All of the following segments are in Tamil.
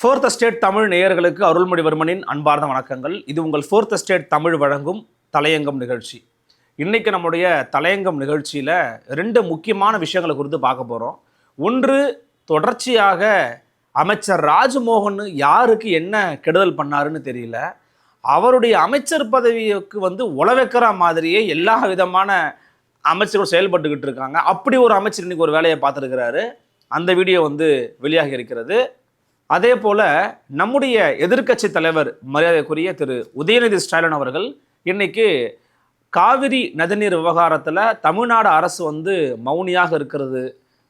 ஃபோர்த் ஸ்டேட் தமிழ் நேயர்களுக்கு அருள்மொழிவர்மனின் அன்பார்ந்த வணக்கங்கள். இது உங்கள் ஃபோர்த் ஸ்டேட் தமிழ் வழங்கும் தலையங்கம் நிகழ்ச்சி. இன்றைக்கி நம்முடைய தலையங்கம் நிகழ்ச்சியில் ரெண்டு முக்கியமான விஷயங்களை குறித்து பார்க்க போகிறோம். ஒன்று, தொடர்ச்சியாக அமைச்சர் ராஜ்மோகன் யாருக்கு என்ன கெடுதல் பண்ணாருன்னு தெரியல, அவருடைய அமைச்சர் பதவிக்கு உழவைக்கிற மாதிரியே எல்லா விதமான அமைச்சர்கள் செயல்பட்டுக்கிட்டு இருக்காங்க. அப்படி ஒரு அமைச்சர் இன்னைக்கு ஒரு வேலையை பார்த்துருக்கிறாரு. அந்த வீடியோ வெளியாகி இருக்கிறது. அதே போல் நம்முடைய எதிர்க்கட்சி தலைவர் மரியாதைக்குரிய திரு உதயநிதி ஸ்டாலின் அவர்கள் இன்னைக்கு காவிரி நதிநீர் விவகாரத்தில் தமிழ்நாடு அரசு மௌனியாக இருக்கிறது,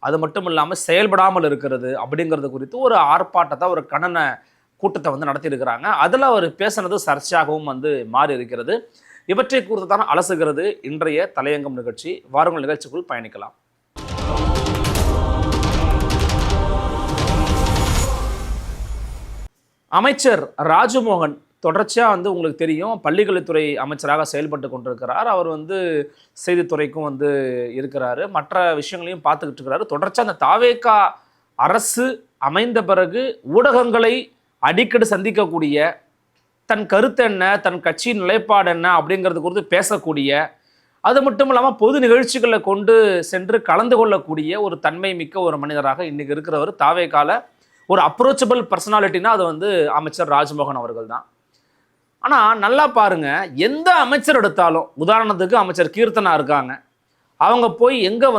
அது மட்டும் இல்லாமல் செயல்படாமல் இருக்கிறது அப்படிங்கிறது குறித்து ஒரு ஆர்ப்பாட்டத்தை, ஒரு கண்டன கூட்டத்தை நடத்தியிருக்கிறாங்க. அதில் அவர் பேசுனது சர்ச்சையாகவும் மாறி இருக்கிறது. இவற்றை குறித்து தான் அலசுகிறது இன்றைய தலையங்கம் நிகழ்ச்சி. வாருங்கள், நிகழ்ச்சிக்குள் பயணிக்கலாம். அமைச்சர் ராஜ்மோகன் தொடர்ச்சியாக உங்களுக்கு தெரியும், பள்ளிக்கல்வித்துறை அமைச்சராக செயல்பட்டு கொண்டிருக்கிறார். அவர் செய்தித்துறைக்கும் இருக்கிறாரு, மற்ற விஷயங்களையும் பார்த்துக்கிட்டு இருக்கிறாரு. தொடர்ச்சியாக அந்த தாவேகா அரசு அமைந்த பிறகு ஊடகங்களை அடிக்கடி சந்திக்கக்கூடிய, தன் கருத்து என்ன, தன் கட்சியின் நிலைப்பாடு என்ன அப்படிங்கிறது குறித்து பேசக்கூடிய, அது மட்டும் இல்லாமல் பொது நிகழ்ச்சிகளை கொண்டு சென்று கலந்து கொள்ளக்கூடிய ஒரு தன்மை மிக்க ஒரு மனிதராக இன்றைக்கி இருக்கிறவர். தாவேகால ஒரு அப்ரோச்சபிள் பர்சனாலிட்டினா அது அமைச்சர் ராஜ்மோகன் அவர்கள் தான். ஆனால் நல்லா பாருங்க, எந்த அமைச்சர் எடுத்தாலும், உதாரணத்துக்கு அமைச்சர் கீர்த்தனா இருக்காங்க, அவங்க போய் எங்கே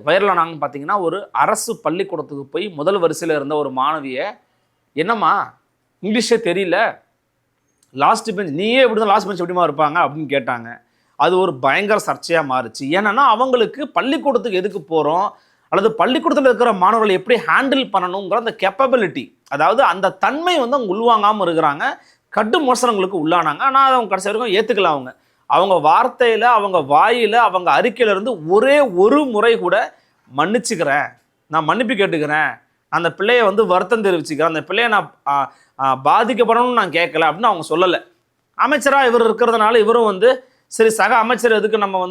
வைரலானாங்கன்னு பார்த்தீங்கன்னா, ஒரு அரசு பள்ளிக்கூடத்துக்கு போய் முதல் வரிசையில் இருந்த ஒரு மாணவியை, என்னம்மா இங்கிலீஷே தெரியல, லாஸ்ட் பெஞ்ச், நீயே எப்படி தான் லாஸ்ட் பெஞ்ச் எப்படிமா இருப்பாங்க அப்படின்னு கேட்டாங்க. அது ஒரு பயங்கர சர்ச்சையாக மாறுச்சு. ஏன்னா அவங்களுக்கு பள்ளிக்கூடத்துக்கு எதுக்கு போகிறோம், அல்லது பள்ளிக்கூடத்தில் இருக்கிற மாணவர்களை எப்படி ஹேண்டில் பண்ணணுங்கிற அந்த கேப்பபிலிட்டி, அதாவது அந்த தன்மை அவங்க உள்வாங்காமல் இருக்கிறாங்க. கடும் விமர்சனங்களுக்கு உள்ளானாங்க. ஆனால் அவங்க கடைசி வரைக்கும் ஏற்றுக்கலாம். அவங்க வார்த்தையில், அவங்க வாயில், அவங்க அறிக்கையிலேருந்து ஒரே ஒரு முறை கூட மன்னிச்சுக்கிறேன், நான் மன்னிப்பு கேட்டுக்கிறேன், அந்த பிள்ளையை வருத்தம் தெரிவிச்சுக்கிறேன், அந்த பிள்ளையை நான் பாதிக்கப்படணும்னு நான் கேட்கல அப்படின்னு அவங்க சொல்லலை. அமைச்சராக இவர் இருக்கிறதுனால இவரும் சரி, சக அமைச்சர் எதுக்கு நம்ம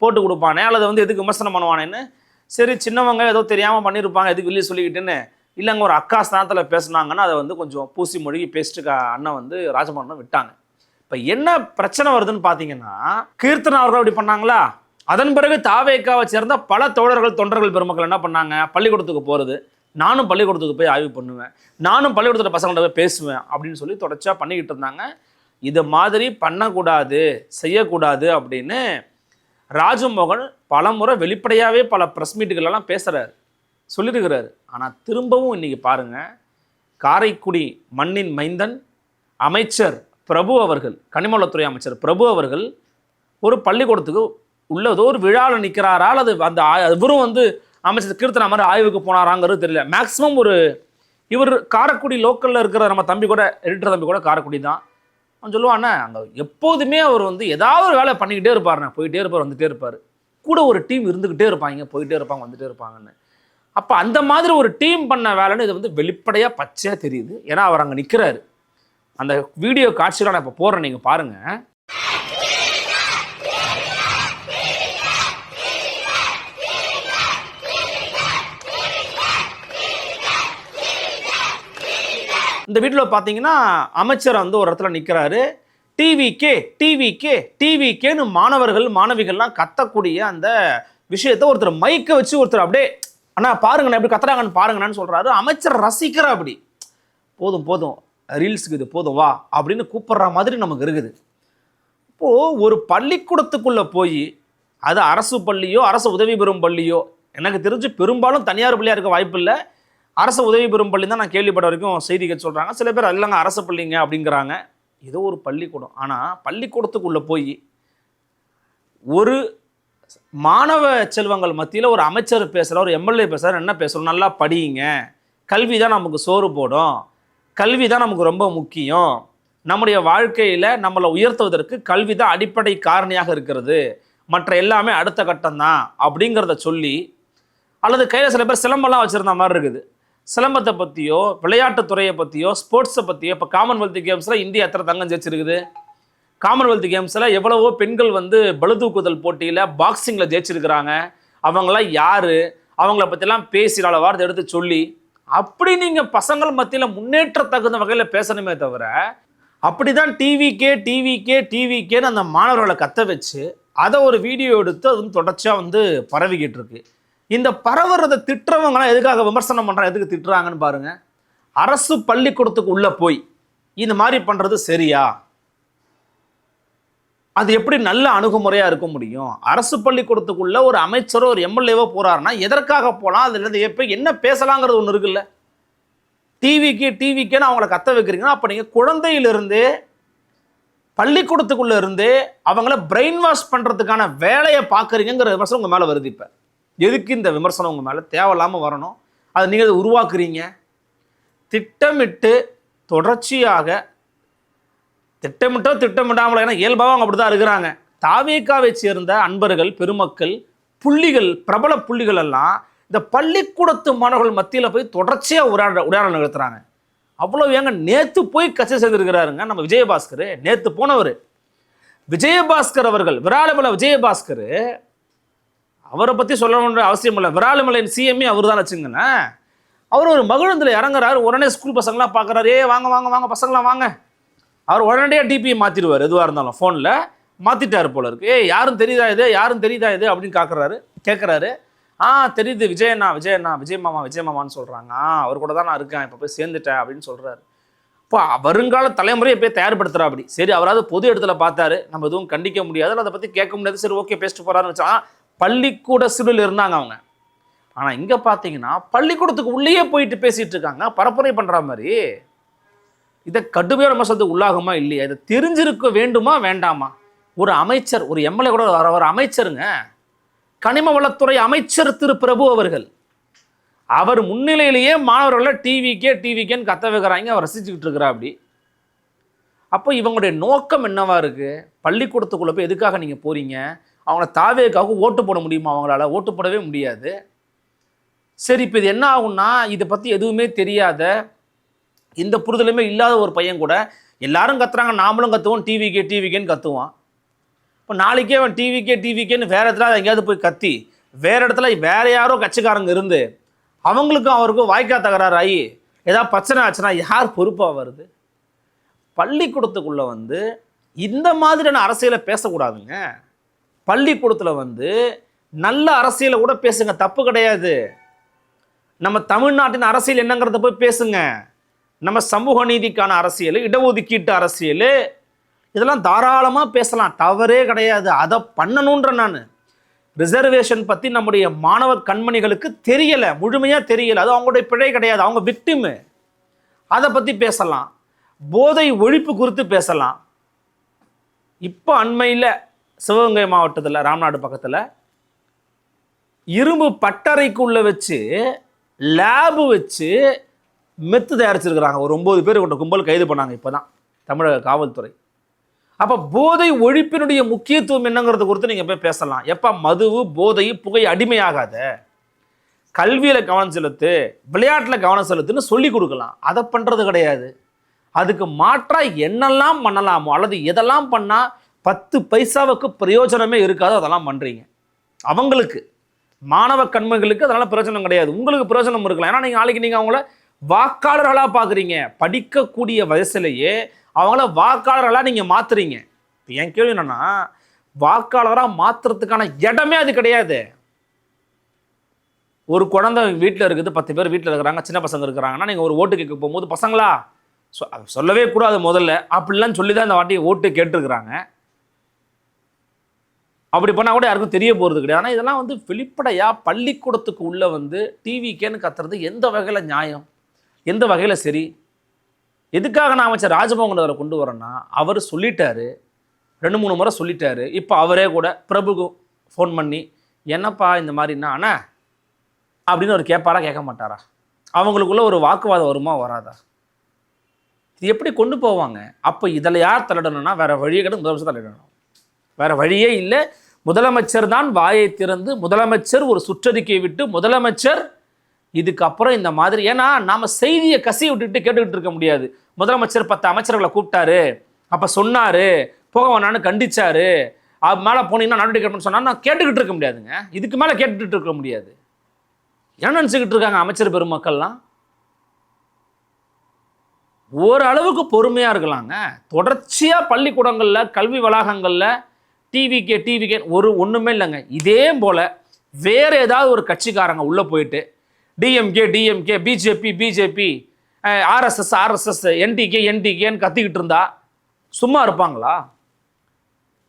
போட்டு கொடுப்பானே, அல்லது எதுக்கு விமர்சனம் பண்ணுவானேன்னு, சரி சின்னவங்க ஏதோ தெரியாமல் பண்ணியிருப்பாங்க, எதுக்கு வெளியே சொல்லிக்கிட்டுன்னு, இல்லைங்க ஒரு அக்கா ஸ்தானத்தில் பேசுனாங்கன்னா அதை கொஞ்சம் பூசி மொழிகி பேசிட்டு அண்ணன் ராஜமோகனை விட்டாங்க. இப்போ என்ன பிரச்சனை வருதுன்னு பார்த்தீங்கன்னா, கீர்த்தனா அவர்கள் அப்படி பண்ணாங்களா, அதன் பிறகு தாவேகாவை சேர்ந்த பல தோழர்கள், தொண்டர்கள், பெருமக்கள் என்ன பண்ணாங்க, பள்ளிக்கூடத்துக்கு போகிறது, நானும் பள்ளிக்கூடத்துக்கு போய் ஆய்வு பண்ணுவேன், நானும் பள்ளிக்கூடத்தில் பசங்கள்ட்ட போய் பேசுவேன் அப்படின்னு சொல்லி தொடர்ச்சியாக பண்ணிக்கிட்டு இருந்தாங்க. இது மாதிரி பண்ணக்கூடாது, செய்யக்கூடாது அப்படின்னு ராஜ்மோகன் பல முறை வெளிப்படையாகவே பல ப்ரெஸ் மீட்டுகளெல்லாம் பேசுகிறார், சொல்லியிருக்கிறாரு. ஆனால் திரும்பவும் இன்றைக்கி பாருங்கள், காரைக்குடி மண்ணின் மைந்தன் அமைச்சர் பிரபு அவர்கள், கனிமவளத்துறை அமைச்சர் பிரபு அவர்கள் ஒரு பள்ளிக்கூடத்துக்கு உள்ளதோ ஒரு விழாவில் நிற்கிறாரா, அல்லது அந்த இவரும் அமைச்சர் கீர்த்தனா மாதிரி ஆய்வுக்கு போனாராங்கிறது தெரியல. மேக்ஸிமம் இவர் காரைக்குடி லோக்கலில் இருக்கிற நம்ம தம்பி கூட, எடிட்டர் தம்பி கூட காரைக்குடி தான். அவன் சொல்லுவாண்ணே, அங்கே எப்போதுமே அவர் ஏதாவது ஒரு வேலை பண்ணிக்கிட்டே இருப்பாருண்ணே, போயிட்டே இருப்பார், வந்துகிட்டே இருப்பார், கூட ஒரு டீம் இருந்துக்கிட்டே இருப்பாங்க, போயிட்டே இருப்பாங்க, வந்துகிட்டே இருப்பாங்கன்னு. அப்போ அந்த மாதிரி ஒரு டீம் பண்ண வேலைன்னு இது வெளிப்படையாக பச்சையாக தெரியுது. ஏன்னா அவர் அங்கே நிற்கிறாரு. அந்த வீடியோ காட்சிகளை நான் இப்போ போடுறேன், நீங்கள் பாருங்கள். இந்த வீட்டில் பார்த்தீங்கன்னா அமைச்சர் ஒரு இடத்துல நிற்கிறாரு, டிவிக்கேன்னு மாணவர்கள் மாணவிகள்லாம் கத்தக்கூடிய அந்த விஷயத்தை ஒருத்தர் மைக்கை வச்சு ஒருத்தர் அப்படியே, அண்ணா பாருங்கண்ணா எப்படி கத்துறாங்கன்னு பாருங்கண்ணான்னு சொல்கிறாரு. அமைச்சர் ரசிக்கிற, அப்படி போதும் ரீல்ஸுக்கு இது போதும் வா அப்படின்னு கூப்பிட்ற மாதிரி நமக்கு இருக்குது. இப்போது ஒரு பள்ளிக்கூடத்துக்குள்ளே போய், அது அரசு பள்ளியோ அரசு உதவி பெறும் பள்ளியோ, எனக்கு தெரிஞ்சு பெரும்பாலும் தனியார் பள்ளியாக இருக்க வாய்ப்பு இல்லை, அரசு உதவி பெறும் பள்ளி தான் நான் கேள்விப்பட்ட வரைக்கும் செய்திகள் சொல்கிறாங்க. சில பேர் இல்லைங்க அரசு பள்ளிங்க அப்படிங்கிறாங்க. ஏதோ ஒரு பள்ளிக்கூடம். ஆனால் பள்ளிக்கூடத்துக்குள்ளே போய் ஒரு மாணவ செல்வங்கள் மத்தியில் ஒரு அமைச்சர் பேசுகிறார், ஒரு எம்எல்ஏ பேசுகிறார், என்ன பேசுகிறோம், நல்லா படியுங்க, கல்வி தான் நமக்கு சோறு போடும், கல்வி தான் நமக்கு ரொம்ப முக்கியம், நம்முடைய வாழ்க்கையில் நம்மளை உயர்த்துவதற்கு கல்வி தான் அடிப்படை காரணியாக இருக்கிறது, மற்ற எல்லாமே அடுத்த கட்டம் தான் அப்படிங்கிறத சொல்லி, அல்லது கையில் சில பேர் சிலம்பெல்லாம் வச்சுருந்த மாதிரி இருக்குது, சிலம்பத்தை பற்றியோ விளையாட்டுத்துறையை பற்றியோ ஸ்போர்ட்ஸை பற்றியோ, இப்போ காமன்வெல்த் கேம்ஸில் இந்தியா எத்தனை தங்கம் ஜெயிச்சிருக்குது, காமன்வெல்த் கேம்ஸில் எவ்வளவோ பெண்கள் பளுதூக்குதல் போட்டியில் பாக்ஸிங்கில் ஜெயிச்சிருக்கிறாங்க, அவங்களாம் யார், அவங்கள பற்றிலாம் பேசி 4 வார்த்தை எடுத்து சொல்லி அப்படி நீங்க பசங்கள் மத்தியில முன்னேற்ற தகுந்த வகையில பேசணுமே தவிர, அப்படிதான் டிவிக்கேன்னு அந்த மாணவர்களை கத்த வச்சு அதை ஒரு வீடியோ எடுத்து அது தொடர்ச்சியா பரவிக்கிட்டு இருக்கு. இந்த பரவுறதை திட்டுறவங்களாம் எதுக்காக விமர்சனம் பண்றாங்க, எதுக்கு திட்டுறாங்கன்னு பாருங்க. அரசு பள்ளிக்கூடத்துக்கு உள்ள போய் இந்த மாதிரி பண்றது சரியா? அது எப்படி நல்ல அணுகுமுறையா இருக்க முடியும்? அரசு பள்ளிக்கூடத்துக்குள்ள ஒரு அமைச்சரோ ஒரு எம்எல்ஏவோ போறாருன்னா எதற்காக போலாம்? அதுல இருந்து எப்ப என்ன பேசலாங்கிறது ஒண்ணு இருக்குல்ல. டிவிக்கேன்னு அவங்கள கத்த வைக்கிறீங்கன்னா அப்ப நீங்க குழந்தையிலிருந்து பள்ளிக்கூடத்துக்குள்ள இருந்து அவங்கள பிரெயின் வாஷ் பண்றதுக்கான வேலையை பார்க்குறீங்கிற விமர்சனம் உங்க மேல வருது. இப்ப எதுக்கு இந்த விமர்சனம் உங்க மேல தேவையில்லாம வரணும்? அதை நீங்க உருவாக்குறீங்க. திட்டமிட்டு தொடர்ச்சியாக திட்டமிடாமல், ஏன்னா இயல்பாக அவங்க அப்படிதான் இருக்கிறாங்க. தாவேகாவை சேர்ந்த அன்பர்கள், பெருமக்கள், புள்ளிகள், பிரபல புள்ளிகள் எல்லாம் இந்த பள்ளிக்கூடத்து மாணவர்கள் மத்தியில் போய் தொடர்ச்சியாக உரையாடல் நிகழ்த்துறாங்க. அவ்வளோ ஏங்க நேற்று போய் கட்சி செய்திருக்கிறாருங்க நம்ம விஜயபாஸ்கர். நேற்று போனவர் விஜயபாஸ்கர் அவர்கள், விராலிமலை விஜயபாஸ்கர். அவரை பற்றி சொல்ல வேண்டிய அவசியம் இல்லை. விராலிமலையின் சிஎம்ஏ அவர் தான் வச்சுங்களேன். அவர் ஒரு மகிழுந்தில் இறங்குறாரு. உடனே ஸ்கூல் பசங்களாம் பார்க்குறாரு. வாங்க வாங்க வாங்க பசங்களாம் வாங்க. அவர் உடனடியாக டிபியை மாற்றிடுவார். எதுவாக இருந்தாலும் ஃபோனில் மாற்றிட்டார் போல இருக்கு. யாரும் தெரியுதா இது அப்படின்னு கேட்குறாரு. தெரியுது விஜயமாமான்னு சொல்கிறாங்க. அவர் கூட தான் நான் இருக்கேன், இப்போ போய் சேர்ந்துட்டேன் அப்படின்னு சொல்கிறாரு. இப்போ வருங்கால தலைமுறையை போய் தயார்படுத்துகிறா. அப்படி சரி, அவராது பொது இடத்துல பார்த்தாரு, நம்ம எதுவும் கண்டிக்க முடியாது, அதை பற்றி கேட்க முடியாது, சரி ஓகே பேசிட்டு போகிறாருன்னு வச்சா பள்ளிக்கூட சிறுவில் இருந்தாங்க அவங்க. ஆனால் இங்கே பார்த்தீங்கன்னா பள்ளிக்கூடத்துக்கு உள்ளேயே போயிட்டு பேசிகிட்டு இருக்காங்க, பரப்புரை பண்ணுற மாதிரி. இதை கடுமையான விமர்சனத்துக்கு உள்ளாகுமா இல்லையா? இதை தெரிஞ்சிருக்க வேண்டுமா வேண்டாமா? ஒரு அமைச்சர், ஒரு எம்எல்ஏ கூட ஒரு அமைச்சருங்க, கனிம வளத்துறை அமைச்சர் திரு பிரபு அவர்கள், அவர் முன்னிலையிலேயே மாணவர்களை டிவிக்கேன்னு கத்த வைக்கிறாங்க, அவர் ரசிச்சுக்கிட்டு இருக்கிறா. அப்படி அப்போ இவங்களுடைய நோக்கம் என்னவா இருக்கு? பள்ளிக்கூடத்துக்குள்ள போய் எதுக்காக நீங்க போறீங்க? அவங்கள தாவேக்காக ஓட்டு போட முடியுமா? அவங்களால ஓட்டு போடவே முடியாது. சரி, இப்போ இது என்ன ஆகும்னா, இதை பத்தி எதுவுமே தெரியாத, இந்த புரிதலுமே இல்லாத ஒரு பையன் கூட எல்லாரும் கத்துறாங்க, நாமளும் கத்துவோம், டிவிக்கேன்னு கத்துவான். இப்போ நாளைக்கே அவன் டிவிக்கேன்னு வேற இடத்துல எங்கேயாவது போய் கத்தி, வேற இடத்துல வேற யாரோ கட்சிக்காரங்க இருந்து அவங்களுக்கும் அவருக்கும் வாய்க்கா தகராறு ஆகி ஏதாவது பிரச்சனை ஆச்சுன்னா யார் பொறுப்பாக வருது? பள்ளிக்கூடத்துக்குள்ள இந்த மாதிரியான அரசியலை பேசக்கூடாதுங்க. பள்ளிக்கூடத்தில் நல்ல அரசியலை கூட பேசுங்க, தப்பு கிடையாது. நம்ம தமிழ்நாட்டின் அரசியல் என்னங்கிறத போய் பேசுங்க. நம்ம சமூக நீதிக்கான அரசியல், இடஒதுக்கீட்டு அரசியல், இதெல்லாம் தாராளமாக பேசலாம், தவறே கிடையாது. அதை பண்ணணுன்ற நான் ரிசர்வேஷன் பற்றி நம்முடைய மாணவ கண்மணிகளுக்கு தெரியலை, முழுமையாக தெரியலை, அது அவங்களுடைய பிழை கிடையாது, அவங்க விக்டிமு. அதை பற்றி பேசலாம். போதை ஒழிப்பு குறித்து பேசலாம். இப்போ அண்மையில் சிவகங்கை மாவட்டத்தில் ராம்நாடு பக்கத்தில் இரும்பு பட்டறைக்குள்ளே வச்சு லேபு வச்சு மெத்து தயாரிச்சிருக்கிறாங்க. ஒரு 9 பேர் கொண்ட கும்பல் கைது பண்ணாங்க இப்போ தான் தமிழக காவல்துறை. அப்போ போதை ஒழிப்பினுடைய முக்கியத்துவம் என்னங்கிறது குறித்து நீங்கள் போய் பேசலாம். எப்போ மதுவு, போதை, புகை அடிமையாகாத, கல்வியில் கவனம் செலுத்து, விளையாட்டில் கவனம் செலுத்துன்னு சொல்லி கொடுக்கலாம். அதை பண்ணுறது கிடையாது. அதுக்கு மாற்றாக என்னெல்லாம் பண்ணலாமோ அல்லது எதெல்லாம் பண்ணால் 10 பைசாவுக்கு பிரயோஜனமே இருக்காதோ அதெல்லாம் பண்ணுறீங்க. அவங்களுக்கு, மாணவ கண்மணிகளுக்கு அதனால் பிரயோஜனம் கிடையாது, உங்களுக்கு பிரயோஜனம் இருக்கலாம். ஏன்னா நீங்கள் நாளைக்கு நீங்கள் அவங்கள வாக்காளர்களாக பார்க்குறீங்க. படிக்கக்கூடிய வயசுலேயே அவங்கள வாக்காளர்களாக நீங்கள் மாற்றுறீங்க. இப்போ என் கேள்வி என்னன்னா, வாக்காளராக மாற்றுறதுக்கான இடமே அது கிடையாது. ஒரு குழந்தை வீட்டில் இருக்குது, 10 பேர் வீட்டில் இருக்கிறாங்க, சின்ன பசங்க இருக்கிறாங்கன்னா நீங்கள் ஒரு ஓட்டு கேட்க போகும்போது பசங்களா சொல்லவே கூடாது முதல்ல, அப்படிலாம் சொல்லி தான் இந்த வாட்டி ஓட்டு கேட்டுருக்குறாங்க. அப்படி பண்ணால் கூட யாருக்கும் தெரிய போகிறது கிடையாது. ஆனால் இதெல்லாம் வெளிப்படையாக பள்ளிக்கூடத்துக்கு உள்ளே டிவிக்கேன்னு கத்துறது எந்த வகையில் நியாயம், எந்த வகையில் சரி? எதுக்காக நான் அமைச்சர் ராஜமோகன் அவரை கொண்டு வரேன்னா, அவர் சொல்லிட்டாரு, 2-3 முறை சொல்லிட்டாரு. இப்போ அவரே கூட பிரபுக்கு ஃபோன் பண்ணி என்னப்பா இந்த மாதிரின்னா அண்ணா அப்படின்னு அவர் கேட்பாரா கேட்க மாட்டாரா? அவங்களுக்குள்ள ஒரு வாக்குவாதம் வருமா வராதா? இது எப்படி கொண்டு போவாங்க? அப்போ இதில் யார் தலையிடணும்னா வேற வழியே கிடையாது, முதலமைச்சர் தலையிடணும். வேற வழியே இல்லை. முதலமைச்சர் தான் வாயை திறந்து, முதலமைச்சர் ஒரு சுற்றறிக்கை விட்டு, முதலமைச்சர் இதுக்கப்புறம் இந்த மாதிரி, ஏன்னா நாம செய்தியை கசிய விட்டுட்டு கேட்டுக்கிட்டு இருக்க முடியாது. முதலமைச்சர் 10 அமைச்சர்களை கூப்பிட்டாரு, அப்போ சொன்னாரு, போக வேணான்னு கண்டிச்சாரு, மேலே போனீங்கன்னா நடவடிக்கை சொன்னா நான் கேட்டுக்கிட்டு இருக்க முடியாதுங்க. இதுக்கு மேலே கேட்டுக்கிட்டு இருக்க முடியாது. என்ன நினச்சிக்கிட்டு இருக்காங்க அமைச்சர் பெருமக்கள்லாம்? ஓரளவுக்கு பொறுமையாக இருக்கலாங்க. தொடர்ச்சியாக பள்ளிக்கூடங்களில் கல்வி வளாகங்களில் டிவிகே ஒன்றுமே இல்லைங்க. இதே போல் வேறு ஏதாவது ஒரு கட்சிக்காரங்க உள்ளே போயிட்டு டிஎம்கே பிஜேபி ஆர்எஸ்எஸ் என்டிகேன்னு கத்திக்கிட்டு இருந்தா சும்மா இருப்பாங்களா?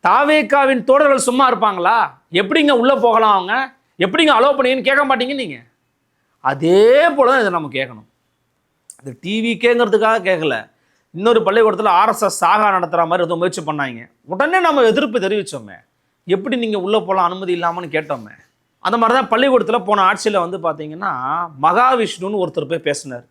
தாவேகாவின் தோழர்கள் சும்மா இருப்பாங்களா? எப்படிங்க உள்ளே போகலாம்? அவங்க எப்படிங்க அலோவ் பண்ணீங்கன்னு கேட்க மாட்டீங்க நீங்கள். அதே போல தான் இதை நம்ம கேட்கணும். அது டிவிக்கேங்கிறதுக்காக கேட்கல. இன்னொரு பள்ளிக்கூடத்தில் ஆர்எஸ்எஸ் சாகா நடத்துகிற மாதிரி எதுவும் முயற்சி பண்ணாங்க, உடனே நம்ம எதிர்ப்பு தெரிவித்தோமே. எப்படி நீங்கள் உள்ளே போகலாம் அனுமதி இல்லாமல்னு கேட்டோமே. அந்த மாதிரி தான் பள்ளிக்கூடத்தில் போன ஆட்சியில் வந்து பார்த்தீங்கன்னா மகாவிஷ்ணுன்னு ஒருத்தர் போய் பேசினார்.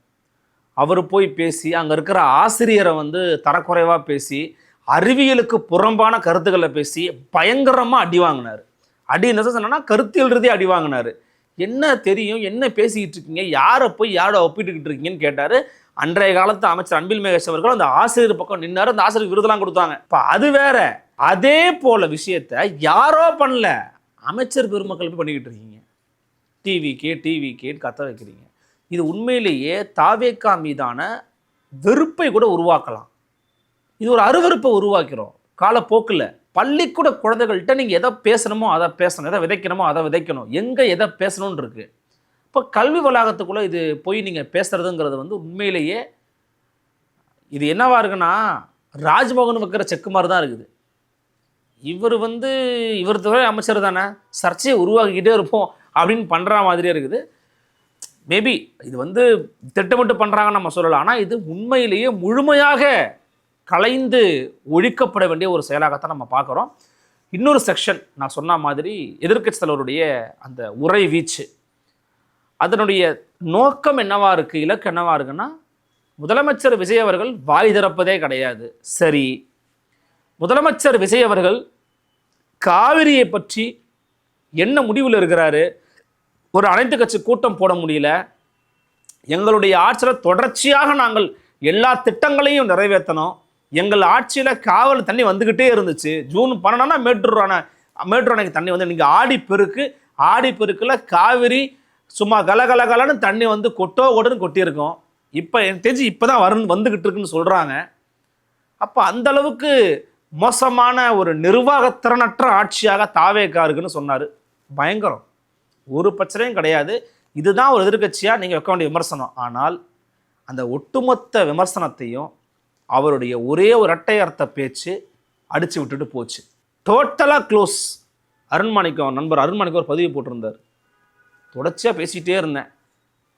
அவர் போய் பேசி அங்கே இருக்கிற ஆசிரியரை வந்து தரக்குறைவாக பேசி அறிவியலுக்கு புறம்பான கருத்துக்களை பேசி பயங்கரமாக அடி வாங்கினார். அடி என்ன சொன்னா கருத்தியல் ரீதியாக அடி வாங்கினார். என்ன தெரியும், என்ன பேசிக்கிட்டு இருக்கீங்க, யாரை போய் யாரை ஒப்பிட்டுக்கிட்டு இருக்கீங்கன்னு கேட்டார். அன்றைய காலத்து அமைச்சர் அன்பில் மகேஷ் அவர்கள் அந்த ஆசிரியர் பக்கம் நின்னார். அந்த ஆசிரியர் விருதெல்லாம் கொடுத்தாங்க. இப்போ அது வேற. அதே போல விஷயத்த யாரோ பண்ணல, அமைச்சர் பெருமக்கள் போய் பண்ணிக்கிட்டு இருக்கீங்க. டிவிக்கேன்னு கத்த வைக்கிறீங்க. இது உண்மையிலேயே தாவேகா மீதான வெறுப்பை கூட உருவாக்கலாம். இது ஒரு அருவருப்பை உருவாக்கிறோம் காலப்போக்கில். பள்ளிக்கூட குழந்தைகள்கிட்ட நீங்கள் எதை பேசணுமோ அதை பேசணும், எதை விதைக்கணுமோ அதை விதைக்கணும், எங்கே எதை பேசணும்னு இருக்குது. இப்போ கல்வி வளாகத்துக்குள்ளே இது போய் நீங்கள் பேசுகிறதுங்கிறது வந்து உண்மையிலேயே இது என்னவா இருக்குன்னா ராஜ்மோகன் வைக்கிற செக்கு மாதிரி தான் இருக்குது. இவர் துறை அமைச்சர் தானே, சர்ச்சையை உருவாக்கிக்கிட்டே இருப்போம் அப்படின்னு பண்ணுற மாதிரியே இருக்குது. மேபி இது வந்து திட்டமிட்டு பண்ணுறாங்கன்னு நம்ம சொல்லலாம். ஆனால் இது உண்மையிலேயே முழுமையாக கலைந்து ஒழிக்கப்பட வேண்டிய ஒரு செயலாகத்தான் நம்ம பார்க்குறோம். இன்னொரு செக்ஷன் நான் சொன்ன மாதிரி எதிர்க்கட்சி தலைவருடைய அந்த உரை வீச்சு, அதனுடைய நோக்கம் என்னவா இருக்குது, இலக்கு என்னவா இருக்குன்னா, முதலமைச்சர் விஜய் அவர்கள் வாய் திறப்பதே கிடையாது. சரி, முதலமைச்சர் விஜய் அவர்கள் காவிரியை பற்றி என்ன முடிவில் இருக்கிறாரு? ஒரு அனைத்து கட்சி கூட்டம் போட முடியல, எங்களுடைய ஆட்சியில் தொடர்ச்சியாக நாங்கள் எல்லா திட்டங்களையும் நிறைவேற்றணும், எங்கள் ஆட்சியில் காவல் தண்ணி வந்துக்கிட்டே இருந்துச்சு. ஜூன் 12 மேட்டூர் அணைக்கு தண்ணி வந்து இன்றைக்கி ஆடி பெருக்கில் காவிரி சும்மா கலகலன்னு தண்ணி வந்து கொட்டுன்னு கொட்டியிருக்கோம். இப்போ எனக்கு தெரிஞ்சு இப்போ தான் வந்துக்கிட்டு இருக்குன்னு சொல்கிறாங்க. அப்போ அந்தளவுக்கு மோசமான ஒரு நிர்வாகத்திறனற்ற ஆட்சியாக தாவேகா இருக்குன்னு சொன்னார். பயங்கரம், ஒரு பிரச்சனையும் கிடையாது. இதுதான் ஒரு எதிர்க்கட்சியாக நீங்கள் வைக்க வேண்டிய விமர்சனம். ஆனால் அந்த ஒட்டுமொத்த விமர்சனத்தையும் அவருடைய ஒரே ஒரு இரட்டை அர்த்த பேச்சு அடித்து விட்டுட்டு போச்சு. டோட்டலாக க்ளோஸ். நண்பர் அருண்மாணிக்கம் ஒரு பதிவு போட்டிருந்தார். தொடர்ச்சியாக பேசிகிட்டே இருந்தேன்,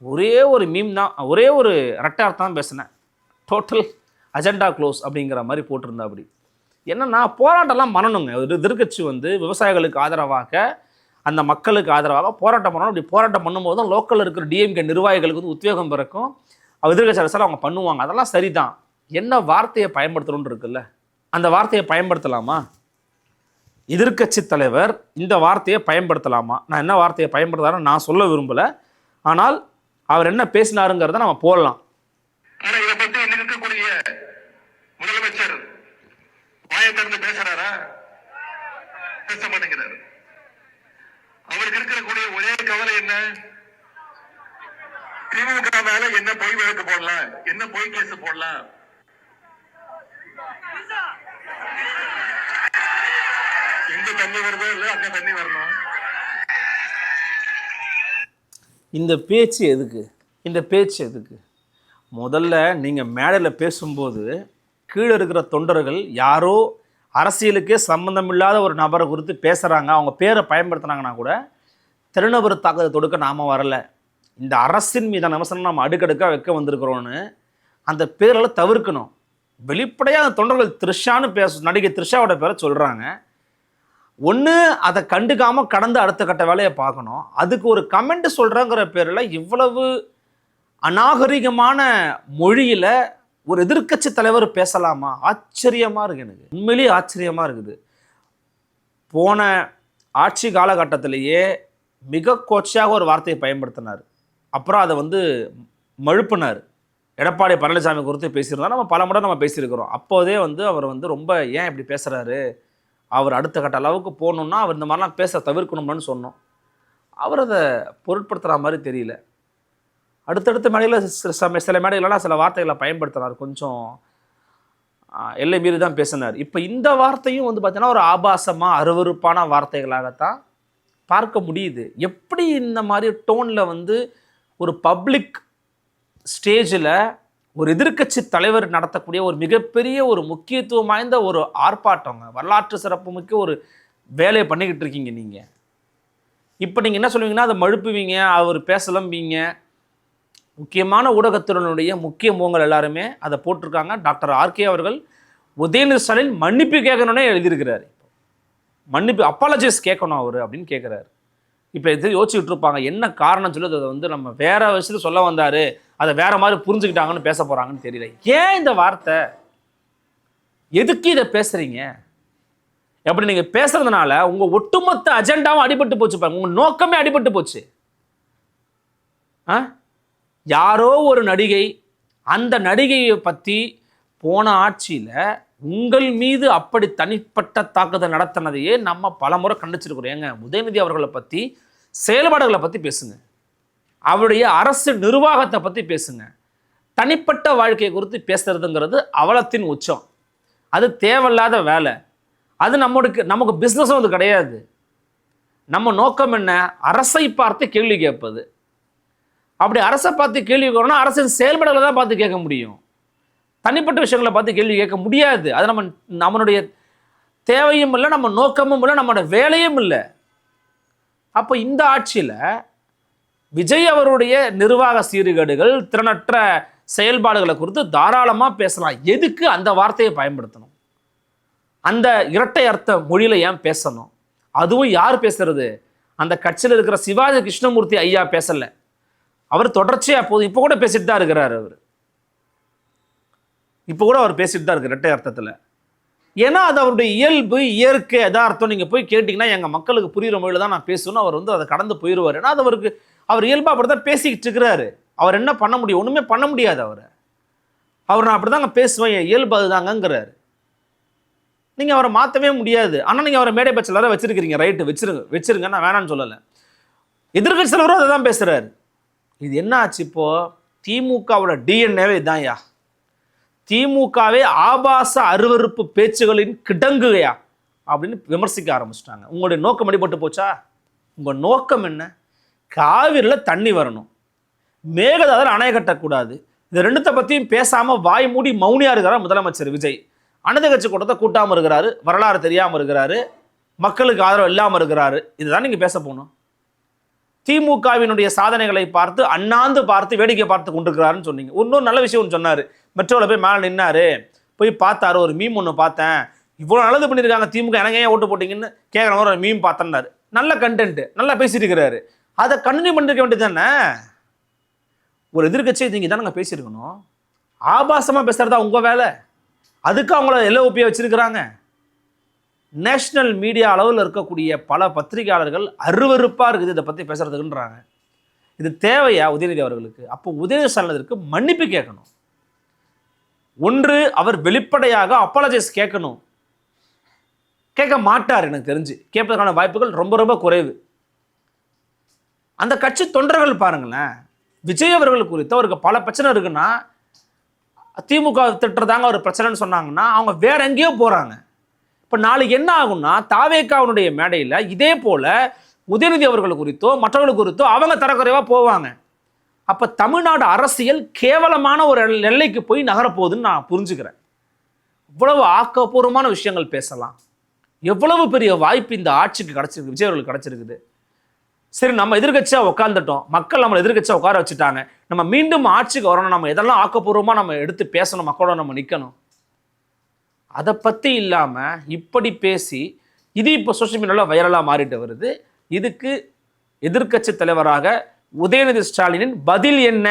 ஒரே ஒரு மீம் தான், ஒரே ஒரு இரட்டை அர்த்தம் தான் பேசினேன், டோட்டல் அஜெண்டா க்ளோஸ் அப்படிங்கிற மாதிரி போட்டிருந்தா. அப்படி என்னென்னா போராட்டம்லாம் பண்ணணுங்க. ஒரு எதிர்க்கட்சி வந்து விவசாயிகளுக்கு ஆதரவாக, அந்த மக்களுக்கு ஆதரவாக போராட்டம் பண்ணணும். அப்படி போராட்டம் பண்ணும்போது தான் லோக்கலில் இருக்கிற டிஎம்கே நிர்வாகிகளுக்கு வந்து உத்வேகம் பிறக்கும். எதிர்க்கட்சி அரசால் அவங்க பண்ணுவாங்க. அதெல்லாம் சரிதான். என்ன வார்த்தையை பயன்படுத்தணும்னு இருக்குல்ல, அந்த வார்த்தையை பயன்படுத்தலாமா? எதிர்க்கட்சி தலைவர் இந்த வார்த்தையை பயன்படுத்தலாமா? நான் என்ன வார்த்தையை பயன்படுத்தாலும் நான் சொல்ல விரும்பலை. ஆனால் அவர் என்ன பேசினாருங்கிறத நம்ம போடலாம். முதலமைச்சர் வாயை திறந்து பேசுறாரா? பேச மாட்டேங்கிறாரு. அவருக்கு இருக்கக்கூடிய ஒரே கவலை என்ன? திமுக மேல என்ன பொய் வழக்கு போடலாம், என்ன பொய் கேஸ் போடலாம். எங்க தண்ணி வருதோ இல்ல அங்க தண்ணி வரணும். இந்த பேச்சு எதுக்கு? முதல்ல நீங்கள் மேடையில் பேசும்போது கீழே இருக்கிற தொண்டர்கள் யாரோ அரசியலுக்கே சம்மந்தமில்லாத ஒரு நபரை குறித்து பேசுகிறாங்க, அவங்க பேரை பயன்படுத்தினாங்கன்னா கூட தனிநபர் தாக்குதல் தொடுக்க நாம் வரலை. இந்த அரசின் மீதான விமர்சனம் நம்ம அடுக்கடுக்காக வைக்க வந்திருக்கிறோன்னு அந்த பேரெல்லாம் தவிர்க்கணும். வெளிப்படையாக அந்த தொண்டர்கள் நடிகை த்ரிஷாவோட பேரை சொல்கிறாங்க. ஒன்று அதை கண்டுக்காமல் கடந்து அடுத்த கட்ட வேலையை பார்க்கணும். அதுக்கு ஒரு கமெண்ட் சொல்கிறேங்கிற பேரில் இவ்வளவு அநாகரிகமான மொழியில் ஒரு எதிர்க்கட்சி தலைவர் பேசலாமா? ஆச்சரியமாக இருக்குது. எனக்கு உண்மையிலேயே ஆச்சரியமாக இருக்குது. போன ஆட்சி காலகட்டத்திலேயே மிக கோச்சையாக ஒரு வார்த்தையை பயன்படுத்தினார். அப்புறம் அதை வந்து மழுப்பினார். எடப்பாடி பழனிசாமி குறித்து பேசியிருந்தா நம்ம பல முறை நம்ம பேசியிருக்கிறோம். அப்போதே வந்து அவர் வந்து ரொம்ப ஏன் இப்படி பேசுகிறாரு, அவர் அடுத்த கட்ட அளவுக்கு போகணுன்னா அவர் இந்த மாதிரிலாம் பேச தவிர்க்கணும்னு சொன்னோம். அவர் அதை பொருட்படுத்துகிற மாதிரி தெரியல. அடுத்தடுத்த மேடையில் சில மேடைகளெல்லாம் சில வார்த்தைகளை பயன்படுத்துகிறார், கொஞ்சம் எல்லை மீறி தான் பேசினார். இப்போ இந்த வார்த்தையும் வந்து பார்த்தீங்கன்னா ஒரு ஆபாசமாக அருவருப்பான வார்த்தைகளாகத்தான் பார்க்க முடியுது. எப்படி இந்த மாதிரி டோனில் வந்து ஒரு பப்ளிக் ஸ்டேஜில் ஒரு எதிர்க்கட்சி தலைவர் நடத்தக்கூடிய ஒரு மிகப்பெரிய ஒரு முக்கியத்துவம் வாய்ந்த ஒரு ஆர்ப்பாட்டங்க, வரலாற்று சிறப்புமிக்க ஒரு வேலையை பண்ணிக்கிட்டு இருக்கீங்க நீங்கள். இப்போ நீங்கள் என்ன சொல்லுவீங்கன்னா அதை மழுப்புவீங்க, அவர் பேசலம்பீங்க. முக்கியமான ஊடகத்துறையினுடைய முக்கிய முகங்கள் எல்லாருமே அதை போட்டிருக்காங்க. டாக்டர் ஆர்கே அவர்கள் உதயநிதி ஸ்டாலின் மன்னிப்பு கேட்கணுன்னே எழுதியிருக்கிறாரு. மன்னிப்பு அப்பாலஜைஸ் கேட்கணும் அவர் அப்படின்னு கேட்குறாரு. இப்போ இது யோசிச்சுட்டு இருப்பாங்க என்ன காரணம் சொல்லி அதை வந்து நம்ம வேற விஷயத்தை சொல்ல வந்தார், அதை வேற மாதிரி புரிஞ்சுக்கிட்டாங்கன்னு பேச போகிறாங்கன்னு தெரியல. ஏன் இந்த வார்த்தை, எதுக்கு இதை பேசுகிறீங்க? எப்படி நீங்கள் பேசுறதுனால உங்கள் ஒட்டுமொத்த அஜெண்டாவும் அடிபட்டு போச்சு பாருங்க, உங்கள் நோக்கமே அடிபட்டு போச்சு. யாரோ ஒரு நடிகை, அந்த நடிகையை பற்றி போன ஆட்சியில் உங்கள் மீது அப்படி தனிப்பட்ட தாக்குதல் நடத்தினதையே நம்ம பல முறை கண்டிச்சிருக்கிறோம். ஏங்க, உதயநிதி அவர்களை பற்றி செயல்பாடுகளை பற்றி பேசுங்க, அவருடைய அரசு நிர்வாகத்தை பற்றி பேசுங்க. தனிப்பட்ட வாழ்க்கையை குறித்து பேசுறதுங்கிறது அவலத்தின் உச்சம். அது தேவையில்லாத வேலை. அது நமக்கு பிஸ்னஸும் அது கிடையாது. நம்ம நோக்கம் என்ன? அரசை பார்த்து கேள்வி கேட்பது. அப்படி அரசை பார்த்து கேள்வி கேட்கணும்னா அரசின் செயல்பாடுகளை தான் பார்த்து கேட்க முடியும். தனிப்பட்ட விஷயங்களை பார்த்து கேள்வி கேட்க முடியாது. அது நம்மளுடைய தேவையும் இல்லை, நம்ம நோக்கமும் இல்லை, நம்மளோட வேலையும் இல்லை. அப்போ இந்த ஆட்சியில் விஜய் அவருடைய நிர்வாக சீர்கேடுகள், திறனற்ற செயல்பாடுகளை குறித்து தாராளமாக பேசலாம். எதுக்கு அந்த வார்த்தையை பயன்படுத்தணும்? அந்த இரட்டை அர்த்த மொழியில் ஏன் பேசணும்? அதுவும் யார் பேசுறது? அந்த கட்சியில் இருக்கிற சிவாஜி கிருஷ்ணமூர்த்தி ஐயா பேசலை. அவர் தொடர்ச்சியாக போதும் இப்போ கூட பேசிட்டு தான் இருக்கிறார். இப்போ கூட அவர் பேசிட்டு தான் இருக்கு இரட்டை அர்த்தத்தில். ஏன்னா அது அவருடைய இயல்பு, இயற்கை, யதார்த்தம். நீங்கள் போய் கேட்டிங்கன்னா எங்கள் மக்களுக்கு புரிகிற மொழியில் தான் நான் பேசணும், அவர் வந்து அதை கடந்து போயிடுவார். ஏன்னா அது அவர் இயல்பாக அப்படி தான் பேசிக்கிட்டு இருக்கிறாரு. அவர் என்ன பண்ண முடியும்? ஒன்றுமே பண்ண முடியாது. அவர் நான் அப்படி தாங்க பேசுவேன், என் இயல்பு அதுதாங்கங்கிறாரு. நீங்கள் அவரை மாற்றவே முடியாது. ஆனால் நீங்கள் அவரை மேடை பட்சத்தில் வச்சிருக்கிறீங்க, ரைட்டு, வச்சிருங்க, நான் வேணான்னு சொல்லலை. எதிர்கட்சி தலைவரும் அதை தான் பேசுகிறாரு. இது என்ன ஆச்சு இப்போது? திமுகவோட டிஎன்ஏவே இதான்யா. திமுகவே ஆபாச அருவருப்பு பேச்சுகளின் கிடங்குகையா அப்படின்னு விமர்சிக்க ஆரம்பிச்சிட்டாங்க. உங்களுடைய நோக்கம் அடிபட்டு போச்சா? உங்கள் நோக்கம் என்ன? காவிரியில் தண்ணி வரணும், மேகதாதுல அணை கட்டக்கூடாது. இது ரெண்டுத்தை பற்றியும் பேசாமல் வாய் மூடி மௌனியாக இருக்கிறார் முதலமைச்சர் விஜய். அனைத்து கட்சி கூட்டத்தை கூட்டாமல் இருக்கிறாரு, வரலாறு தெரியாமல் இருக்கிறாரு, மக்களுக்கு ஆதரவு இல்லாமல் இருக்கிறாரு. இதுதான் நீங்கள் பேச போகணும். திமுகவினுடைய சாதனைகளை பார்த்து அண்ணாந்து பார்த்து வேடிக்கை பார்த்து கொண்டிருக்கிறாருன்னு சொன்னீங்க. இன்னொரு நல்ல விஷயம் ஒன்று சொன்னார். மெட்ரோவில் போய் மேலே நின்னாரு, போய் பார்த்தாரு. ஒரு மீம் ஒன்று பார்த்தேன், இவ்வளோ நல்லது பண்ணியிருக்காங்க திமுக, எனக்கு ஏன் ஓட்டு போட்டிங்கன்னு கேட்குற ஒரு மீம் பார்த்தேன்னாரு. நல்ல கண்டென்ட், நல்லா பேசிட்டு இருக்கிறாரு. அதை கண்டினியூ பண்ணிருக்க வேண்டியது தானே. ஒரு எதிர்கட்சியை நீங்கள் தானே பேசியிருக்கணும். ஆபாசமாக பேசுகிறதா உங்கள் வேலை. அதுக்கு அவங்கள எல்ஓபியை வச்சிருக்கிறாங்க. நேஷனல் மீடியா அளவில் இருக்கக்கூடிய பல பத்திரிகையாளர்கள் அருவருப்பாக இருக்குது இதை பற்றி பேசுறதுக்குன்றாங்க. இது தேவையா உதயநிதி அவர்களுக்கு? அப்போ உதயநிதி ஸ்டாலினுக்கு மன்னிப்பு கேட்கணும். ஒன்று, அவர் வெளிப்படையாக அப்பாலஜைஸ் கேட்கணும். கேட்க மாட்டார், எனக்கு தெரிஞ்சு கேட்பதற்கான வாய்ப்புகள் ரொம்ப ரொம்ப குறைவு. அந்த கட்சி தொண்டர்கள் பாருங்களேன், விஜய் அவர்கள் குறித்து அவருக்கு பல பிரச்சனை இருக்குன்னா, திமுக திட்டுறதாங்க ஒரு பிரச்சனைன்னு சொன்னாங்கன்னா அவங்க வேற எங்கேயோ போகிறாங்க. இப்போ நாளைக்கு என்ன ஆகும்னா, தாவேக்காவுடைய மேடையில் இதே போல் உதயநிதி அவர்கள் குறித்தோ மற்றவர்கள் குறித்தோ அவங்க தரக்குறைவாக போவாங்க. அப்போ தமிழ்நாடு அரசியல் கேவலமான ஒரு எல்லைக்கு போய் நகரப்போகுதுன்னு நான் புரிஞ்சுக்கிறேன். இவ்வளவு ஆக்கப்பூர்வமான விஷயங்கள் பேசலாம், எவ்வளவு பெரிய வாய்ப்பு இந்த ஆட்சிக்கு கிடச்சிருக்கு, விஜய் அவர்களுக்கு கிடச்சிருக்குது. சரி, நம்ம எதிர்கட்சியாக உட்காந்துட்டோம், மக்கள் நம்மளை எதிர்கட்சியாக உட்கார வச்சுட்டாங்க, நம்ம மீண்டும் ஆட்சிக்கு வரணும், நம்ம எதெல்லாம் ஆக்கப்பூர்வமாக நம்ம எடுத்து பேசணும், மக்களோட நம்ம நிற்கணும். அதை பற்றி இல்லாமல் இப்படி பேசி இது இப்போ சோஷியல் மீடியாவில் வைரலாக மாறிட்டு வருது. இதுக்கு எதிர்க்கட்சி தலைவராக உதயநிதி ஸ்டாலினின் பதில் என்ன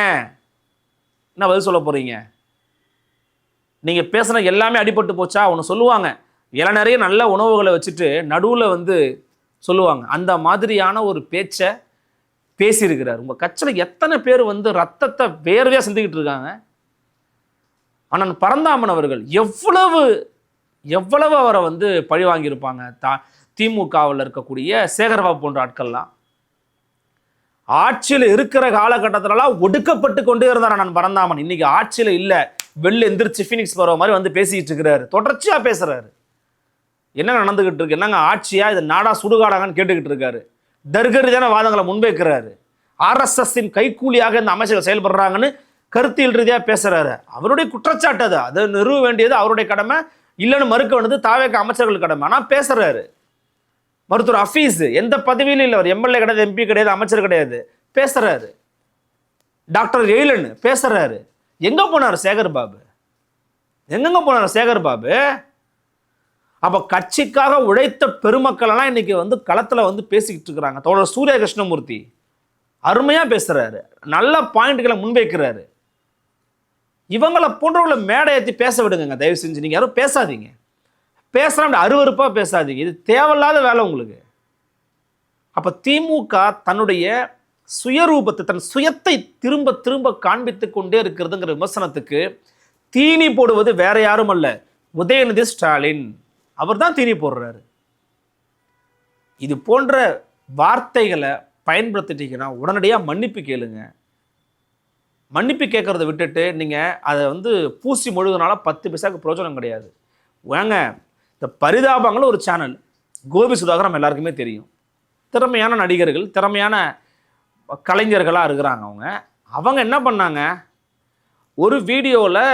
பதில் சொல்ல போகிறீங்க? நீங்கள் பேசுன எல்லாமே அடிபட்டு போச்சா? ஒன்று சொல்லுவாங்க, நிறைய நல்ல உணவுகளை வச்சுட்டு நடுவில் சொல்லுவாங்க. அந்த மாதிரியான ஒரு பேச்சை பேசியிருக்கிறார். உங்கள் கட்சியில் எத்தனை பேர் ரத்தத்தை வேர்வையாக சிந்திக்கிட்டு இருக்காங்க. ஆனால் பரந்தாமன் அவர்கள் எவ்வளவு அவரை பழி வாங்கியிருப்பாங்க. திமுகவில் இருக்கக்கூடிய சேகர்பாபு போன்ற ஆட்கள்லாம் ஆட்சியில் இருக்கிற காலகட்டத்திலலாம் ஒடுக்கப்பட்டு கொண்டே இருந்தார் நான் பரந்தாமன். இன்னைக்கு ஆட்சியில் இல்லை, வெளில எந்திரிச்சு ஃபினிக்ஸ் போகிற மாதிரி வந்து பேசிக்கிட்டு இருக்கிறாரு, தொடர்ச்சியாக பேசுறாரு. என்ன நடந்துகிட்டு இருக்கு, என்னங்க ஆட்சியா இது நாடா சுடுகாடாங்கன்னு கேட்டுக்கிட்டு இருக்காரு. தர்கரீதியான வாதங்களை முன்வைக்கிறாரு. ஆர்எஸ்எஸ்ஸின் கைக்கூலியாக இந்த அமைச்சர்கள் செயல்படுறாங்கன்னு கருத்தியல் ரீதியாக பேசுறாரு. அவருடைய குற்றச்சாட்டு அது, அதை நிறுவ வேண்டியது அவருடைய கடமை, இல்லைன்னு மறுக்க வேண்டியது தாவேக அமைச்சர்கள் கடமை. ஆனால் பேசுறாரு. மருத்துவர் ஹஃபீஸ் எந்த பதவியிலும் இல்லை, அவர் எம்எல்ஏ கிடையாது, எம்பி கிடையாது, அமைச்சர் கிடையாது, பேசுறாரு. டாக்டர் எயிலன் பேசுறாரு. எங்க போனார் சேகர் பாபு? எங்கெங்க போனார் சேகர் பாபு? அப்ப கட்சிக்காக உழைத்த பெருமக்கள் எல்லாம் இன்னைக்கு வந்து களத்துல வந்து பேசிக்கிட்டு இருக்கிறாங்க. தோழர் சூரிய கிருஷ்ணமூர்த்தி அருமையா பேசுறாரு, நல்ல பாயிண்ட்களை முன்வைக்கிறாரு. இவங்களை போன்றவங்களை மேடை ஏற்றி பேச விடுங்க தயவு செஞ்சு. நீங்க யாரும் பேசாதீங்க, பேசுறாங்க அருவருப்பா பேசாதீங்க, இது தேவையில்லாத வேலை உங்களுக்கு. அப்ப திமுக தன்னுடைய சுயரூபத்தை, தன் சுயத்தை திரும்ப திரும்ப காண்பித்து கொண்டே இருக்கிறதுங்கிற விமர்சனத்துக்கு தீனி போடுவது வேற யாரும் அல்ல, உதயநிதி ஸ்டாலின். அவர் தான் தீனி போடுறாரு. இது போன்ற வார்த்தைகளை பயன்படுத்திட்டீங்கன்னா உடனடியாக மன்னிப்பு கேளுங்க. மன்னிப்பு கேட்கறத விட்டுட்டு நீங்கள் அதை வந்து பூசி முழுகினால 10 பைசாவுக்கு பிரயோஜனம் கிடையாது. வாங்க, இந்த பரிதாபங்களும் ஒரு சேனல், கோபி சுதாகர் நம்ம எல்லாருக்குமே தெரியும், திறமையான நடிகர்கள், திறமையான கலைஞர்களாக இருக்கிறாங்க. அவங்க என்ன பண்ணாங்க, ஒரு வீடியோவில்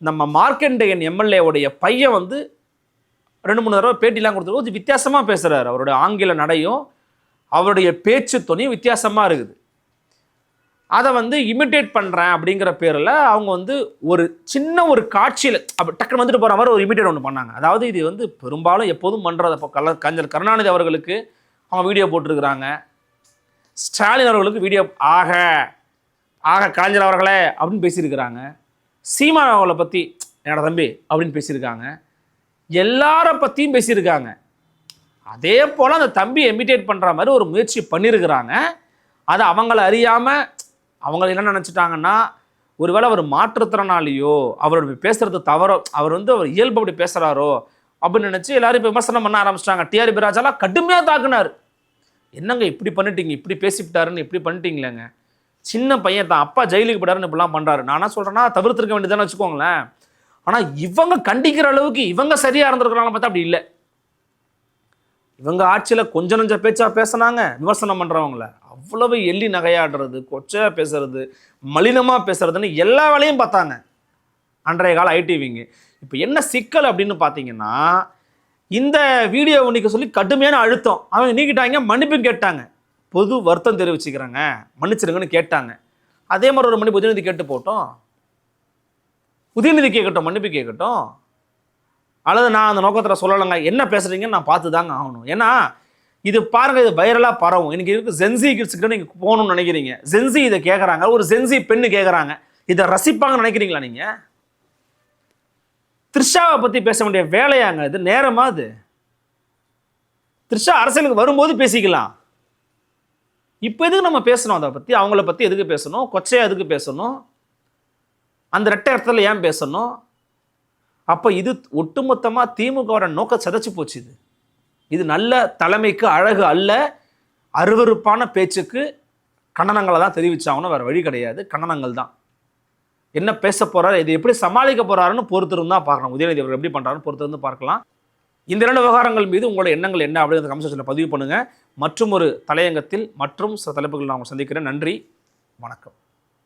நம்ம மார்க்கண்டேயன் எம்எல்ஏவுடைய பையன் வந்து 2-3 தடவை பேட்டிலாம் கொடுத்துருக்கோம். வித்தியாசமாக பேசுகிறார். அவருடைய ஆங்கில நடையும் அவருடைய பேச்சு துணியும் வித்தியாசமாக இருக்குது. அதை வந்து இமிட்டேட் பண்ணுறேன் அப்படிங்கிற பேரில் அவங்க வந்து ஒரு சின்ன ஒரு காட்சியில் அப்படி டக்குன்னு வந்துட்டு போகிற மாதிரி ஒரு இமிட்டேட் ஒன்று பண்ணாங்க. அதாவது இது வந்து பெரும்பாலும் எப்போதும் பண்ணுறது. அப்போ கலைஞர் கருணாநிதி அவர்களுக்கு அவங்க வீடியோ போட்டிருக்கிறாங்க, ஸ்டாலின் அவர்களுக்கு வீடியோ ஆக ஆக கலைஞர் அவர்களே அப்படின்னு பேசியிருக்கிறாங்க, சீமான் அவர்களை பற்றி என்னோட தம்பி அப்படின்னு பேசியிருக்காங்க, எல்லாரை பற்றியும் பேசியிருக்காங்க. அதே போல் அந்த தம்பி இமிட்டேட் பண்ணுற மாதிரி ஒரு முயற்சி பண்ணியிருக்கிறாங்க. அதை அவங்கள அறியாமல் அவங்க என்ன நினச்சிட்டாங்கன்னா, ஒருவேளை அவர் மாற்றுத்திறனாளியோ, அவரோட பேசுறது தவறோ, அவர் வந்து அவர் இயல்பு அப்படி பேசுகிறாரோ அப்படின்னு நினச்சி எல்லாரும் இப்போ விமர்சனம் பண்ண ஆரம்பிச்சிட்டாங்க. டிஆர்பி ராஜாலாம் கடுமையாக தாக்குனார். என்னங்க இப்படி பண்ணிட்டீங்க, இப்படி பேசிவிட்டாருன்னு இப்படி பண்ணிட்டீங்களேங்க, சின்ன பையன் தான் அப்பா ஜெயிலுக்கு போயிட்டாருன்னு இப்படிலாம் பண்ணுறாரு. நான் என்ன சொல்கிறேன்னா, தவிர்த்திருக்க வேண்டியதானே வச்சுக்கோங்களேன். ஆனால் இவங்க கண்டிக்கிற அளவுக்கு இவங்க சரியாக இருந்திருக்கிறாங்க பார்த்தா அப்படி இல்லை. இவங்க ஆட்சியில் கொஞ்சம் நஞ்ச பேச்சா பேசினாங்க விமர்சனம் பண்ணுறவங்கள, அவ்வளவு எள்ளி நகையாடுறது, கொச்சையாக பேசுறது, மலினமாக பேசுறதுன்னு எல்லா வேலையும் பார்த்தாங்க அன்றைய கால ஐடிவிங்க. இப்போ என்ன சிக்கல் அப்படின்னு பார்த்தீங்கன்னா, இந்த வீடியோ நீக்க சொல்லி கடுமையான அழுத்தம் அவங்க நீக்கிட்டாங்க, மன்னிப்பு கேட்டாங்க, பொது வருத்தம் தெரிவிச்சுக்கிறாங்க, மன்னிச்சிருங்கன்னு கேட்டாங்க. அதே மாதிரி ஒரு மன்னிப்பு உதயநிதி கேட்டு போட்டோம், உதயநிதி கேட்கட்டும், மன்னிப்பு கேட்கட்டும். அல்லது நான் அந்த நோக்கத்தில் சொல்லலைங்க, என்ன பேசுகிறீங்கன்னு நான் பார்த்து தாங்க ஆகணும். ஏன்னா இது பாருங்கள், இது வைரலாக பரவும். இன்னைக்கு இருக்கு ஜென்சி கிட்ஸுக்கிட்ட நீங்கள் போகணும்னு நினைக்கிறீங்க, ஜென்சி இதை கேட்குறாங்க, ஒரு ஜென்சி பெண்ணு கேட்குறாங்க, இதை ரசிப்பாங்கன்னு நினைக்கிறீங்களா நீங்கள்? த்ரிஷாவை பற்றி பேச வேண்டிய வேலையாங்க இது, நேரமா? அது த்ரிஷா அரசியலுக்கு வரும்போது பேசிக்கலாம். இப்போ எதுக்கு நம்ம பேசணும் அதை பற்றி? அவங்கள பற்றி எதுக்கு பேசணும்? கொச்சையாக எதுக்கு பேசணும்? அந்த ரெட்டை இடத்துல ஏன் பேசணும்? அப்போ இது ஒட்டுமொத்தமாக திமுகவோட நோக்க சதைச்சு போச்சு. இது நல்ல தலைமைக்கு அழகு அல்ல, அருவருப்பான பேச்சுக்கு கண்டனங்களை தான் தெரிவிச்சாங்கன்னு வேறு வழி கிடையாது. கண்டனங்கள் தான். என்ன பேச போகிறார், இது எப்படி சமாளிக்க போகிறாருன்னு பொறுத்திருந்து தான் பார்க்கணும். உதயநிதி அவர் எப்படி பண்ணுறாருன்னு பொறுத்திருந்து பார்க்கலாம். இந்த 2 விவகாரங்கள் மீது உங்களோட எண்ணங்கள் என்ன அப்படிங்கிறத கமெண்ட் செக்ஷனில் பதிவு பண்ணுங்கள். மற்றும் ஒரு தலையங்கத்தில் மற்றும் சில தலைப்புகள் நான் உங்களை சந்திக்கிறேன். நன்றி, வணக்கம்.